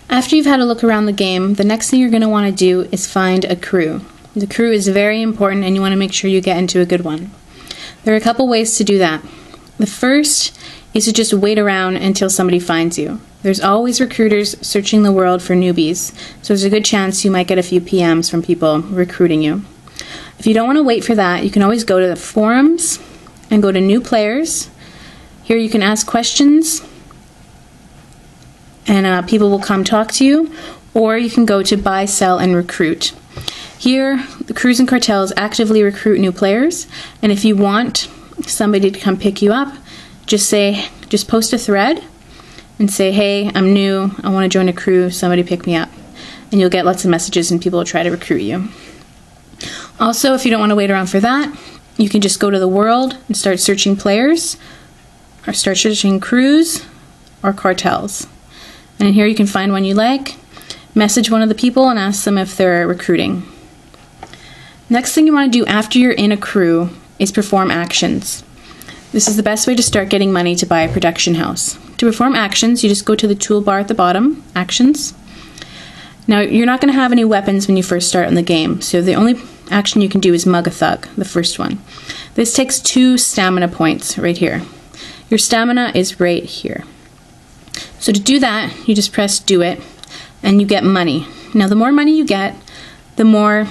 After you've had a look around the game, the next thing you're going to want to do is find a crew. The crew is very important and you want to make sure you get into a good one. There are a couple ways to do that. The first is to just wait around until somebody finds you. There's always recruiters searching the world for newbies, so there's a good chance you might get a few PMs from people recruiting you. If you don't want to wait for that, you can always go to the forums and go to new players. Here you can ask questions and people will come talk to you, or you can go to buy, sell, and recruit. Here, the crews and cartels actively recruit new players, and if you want somebody to come pick you up, just post a thread and say, hey, I'm new, I want to join a crew, somebody pick me up. And you'll get lots of messages and people will try to recruit you. Also, if you don't want to wait around for that, you can just go to the world and start searching players, or start searching crews or cartels. And here you can find one you like, message one of the people and ask them if they're recruiting. Next thing you want to do after you're in a crew is perform actions. This is the best way to start getting money to buy a production house. To perform actions, you just go to the toolbar at the bottom, Actions. Now, you're not going to have any weapons when you first start in the game, so the only action you can do is mug a thug, the first one. This takes 2 stamina points right here. Your stamina is right here. So to do that, you just press do it, and you get money. Now, the more money you get, the more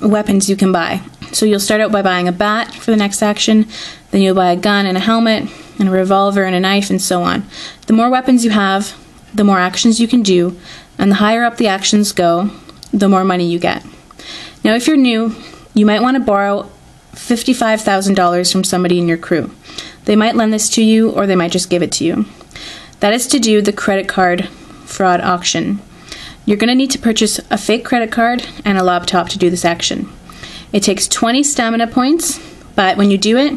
weapons you can buy. So you'll start out by buying a bat for the next action, then you'll buy a gun and a helmet, and a revolver and a knife, and so on. The more weapons you have, the more actions you can do, and the higher up the actions go, the more money you get. Now, if you're new, you might want to borrow $55,000 from somebody in your crew. They might lend this to you, or they might just give it to you. That is to do the credit card fraud auction. You're going to need to purchase a fake credit card and a laptop to do this action. It takes 20 stamina points, but when you do it,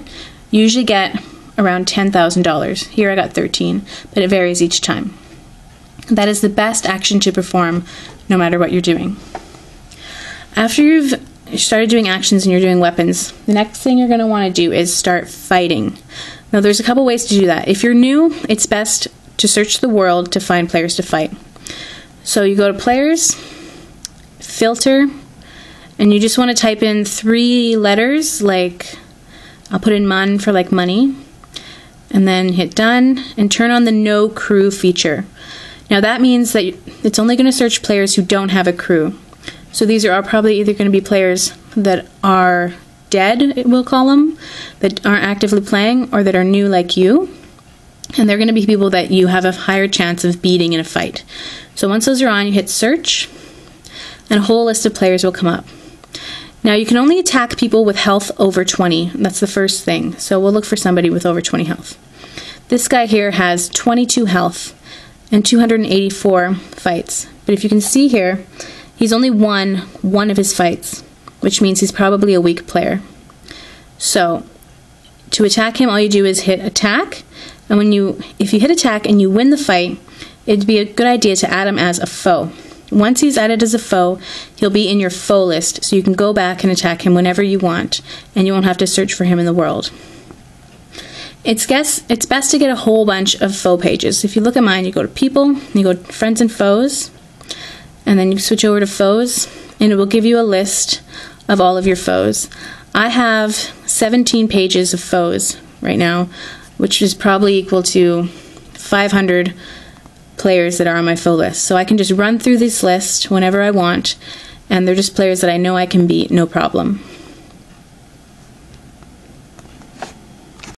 you usually get around $10,000. Here I got 13, but it varies each time. That is the best action to perform no matter what you're doing. After you've started doing actions and you're doing weapons, the next thing you're going to want to do is start fighting. Now, there's a couple ways to do that. If you're new, it's best to search the world to find players to fight. So you go to players, filter, and you just want to type in 3 letters, like I'll put in MUN for like money, and then hit done and turn on the no crew feature. Now that means that it's only going to search players who don't have a crew. So these are all probably either going to be players that are dead, we'll call them, that aren't actively playing, or that are new like you. And they're going to be people that you have a higher chance of beating in a fight. So once those are on, you hit search, and a whole list of players will come up. Now you can only attack people with health over 20. That's the first thing. So we'll look for somebody with over 20 health. This guy here has 22 health and 284 fights. But if you can see here, he's only won one of his fights, which means he's probably a weak player. So to attack him, all you do is hit attack. And if you hit attack and you win the fight, it'd be a good idea to add him as a foe. Once he's added as a foe, he'll be in your foe list, so you can go back and attack him whenever you want, and you won't have to search for him in the world. It's best to get a whole bunch of foe pages. If you look at mine, you go to people, you go to friends and foes, and then you switch over to foes, and it will give you a list of all of your foes. I have 17 pages of foes right now, which is probably equal to 500 players that are on my foe list. So I can just run through this list whenever I want, and they're just players that I know I can beat, no problem.